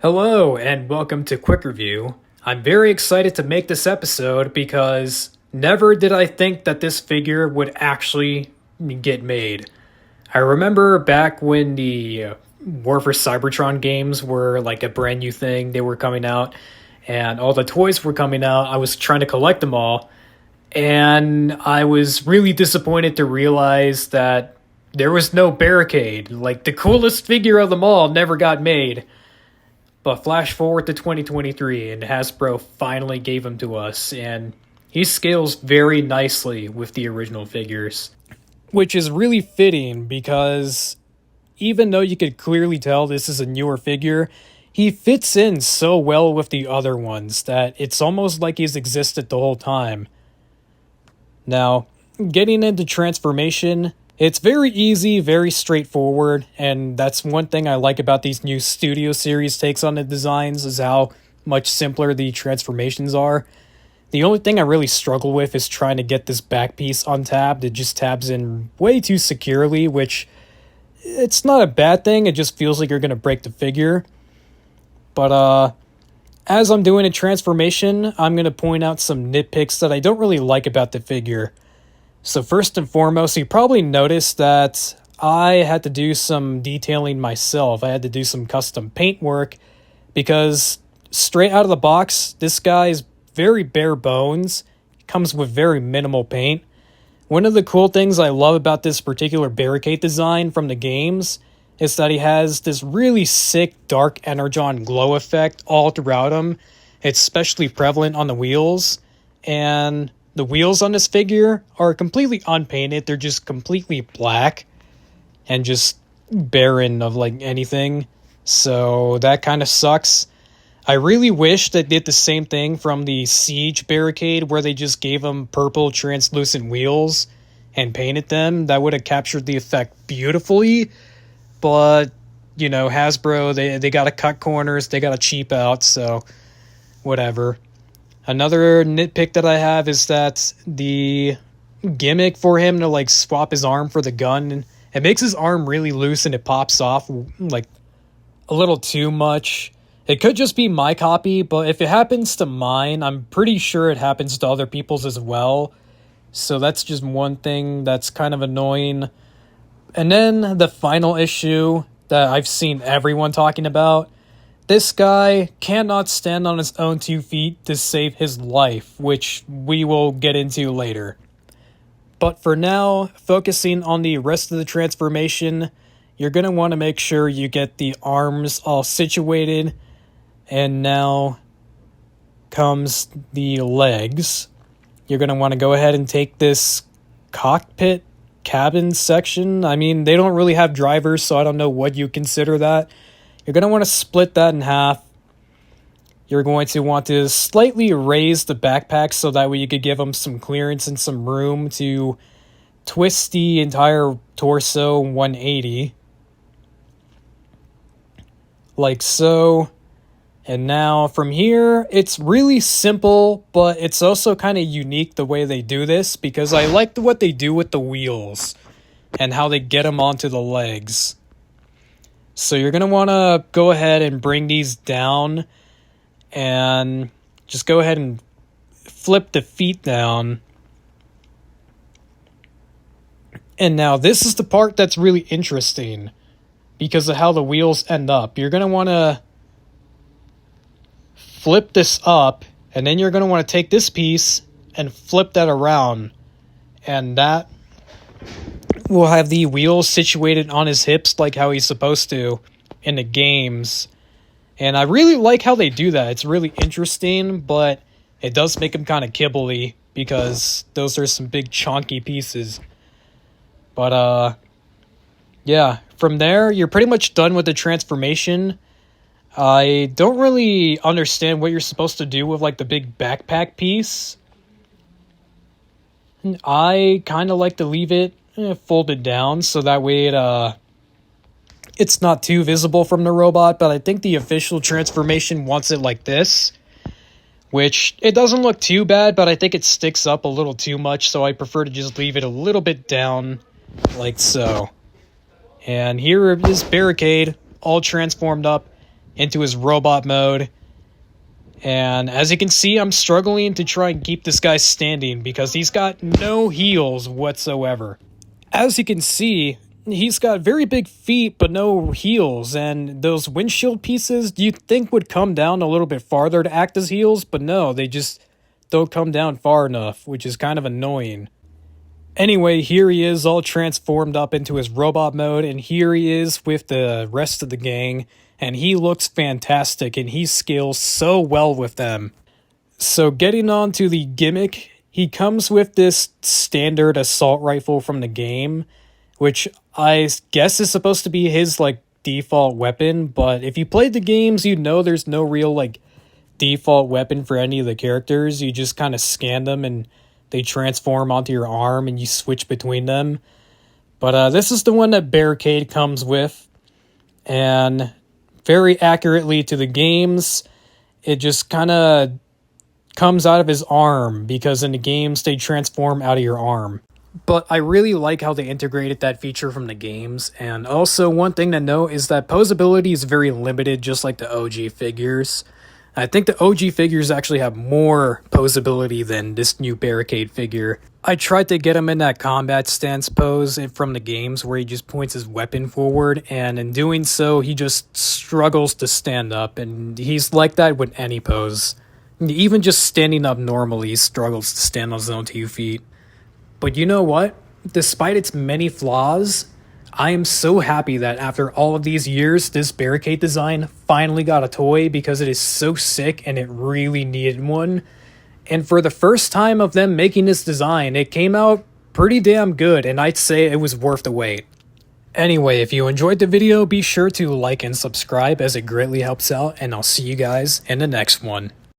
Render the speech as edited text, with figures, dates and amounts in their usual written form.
Hello and welcome to Quick Review. I'm very excited to make this episode because never did I think that this figure would actually get made. I remember back when the War for Cybertron games were like a brand new thing, they were coming out, and all the toys were coming out. I was trying to collect them all, and I was really disappointed to realize that there was no Barricade. Like, the coolest figure of them all never got made. But flash forward to 2023, and Hasbro finally gave him to us, and he scales very nicely with the original figures. Which is really fitting, because even though you could clearly tell this is a newer figure, he fits in so well with the other ones that it's almost like he's existed the whole time. Now, getting into transformation, it's very easy, very straightforward, and that's one thing I like about these new Studio Series takes on the designs is how much simpler the transformations are. The only thing I really struggle with is trying to get this back piece untabbed. It just tabs in way too securely, which it's not a bad thing, it just feels like you're going to break the figure. But as I'm doing a transformation, I'm going to point out some nitpicks that I don't really like about the figure. So first and foremost, you probably noticed that I had to do some detailing myself. I had to do some custom paint work because straight out of the box, this guy is very bare bones. It comes with very minimal paint. One of the cool things I love about this particular Barricade design from the games is that he has this really sick dark energon glow effect all throughout him. It's especially prevalent on the wheels, and the wheels on this figure are completely unpainted. They're just completely black and just barren of like anything. So that kind of sucks. I really wish they did the same thing from the Siege Barricade where they just gave them purple translucent wheels and painted them. That would have captured the effect beautifully. But, you know, Hasbro, they got to cut corners. They got to cheap out. So whatever. Another nitpick that I have is that the gimmick for him to like swap his arm for the gun, it makes his arm really loose and it pops off like a little too much. It could just be my copy, but if it happens to mine, I'm pretty sure it happens to other people's as well. So that's just one thing that's kind of annoying. And then the final issue that I've seen everyone talking about, this guy cannot stand on his own 2 feet to save his life, which we will get into later. But for now, focusing on the rest of the transformation, you're going to want to make sure you get the arms all situated. And now comes the legs. You're going to want to go ahead and take this cockpit cabin section. I mean, they don't really have drivers, so I don't know what you consider that. You're going to want to split that in half. You're going to want to slightly raise the backpack so that way you could give them some clearance and some room to twist the entire torso 180. Like so. And now from here, it's really simple, but it's also kind of unique the way they do this because I like what they do with the wheels and how they get them onto the legs. So you're going to want to go ahead and bring these down and just go ahead and flip the feet down. And now this is the part that's really interesting because of how the wheels end up. You're going to want to flip this up, and then you're going to want to take this piece and flip that around. And that will have the wheels situated on his hips like how he's supposed to in the games. And I really like how they do that. It's really interesting, but it does make him kind of kibbly because those are some big chunky pieces. But yeah, from there, you're pretty much done with the transformation. I don't really understand what you're supposed to do with like the big backpack piece. I kind of like to leave it folded down so that way it's not too visible from the robot, but I think the official transformation wants it like this, which it doesn't look too bad, but I think it sticks up a little too much, so I prefer to just leave it a little bit down like so. And here is Barricade, all transformed up. into his robot mode. And as you can see, I'm struggling to try and keep this guy standing because he's got no heels whatsoever. As you can see, he's got very big feet but no heels, and those windshield pieces you'd think would come down a little bit farther to act as heels, but no, they just don't come down far enough, which is kind of annoying. Anyway, here he is all transformed up into his robot mode, and here he is with the rest of the gang, and he looks fantastic, and he scales so well with them. So getting on to the gimmick, he comes with this standard assault rifle from the game, which I guess is supposed to be his, default weapon, but if you played the games, you know there's no real, default weapon for any of the characters. You just kind of scan them, and they transform onto your arm, and you switch between them. But this is the one that Barricade comes with, and very accurately to the games, it just kind of comes out of his arm, because in the games, they transform out of your arm. But I really like how they integrated that feature from the games, and also one thing to note is that posability is very limited, just like the OG figures. I think the OG figures actually have more posability than this new Barricade figure. I tried to get him in that combat stance pose from the games where he just points his weapon forward, and in doing so, he just struggles to stand up, and he's like that with any pose. Even just standing up normally, he struggles to stand on his own 2 feet. But you know what? Despite its many flaws, I am so happy that after all of these years, this Barricade design finally got a toy because it is so sick and it really needed one. And for the first time of them making this design, it came out pretty damn good, and I'd say it was worth the wait. Anyway, if you enjoyed the video, be sure to like and subscribe as it greatly helps out, and I'll see you guys in the next one.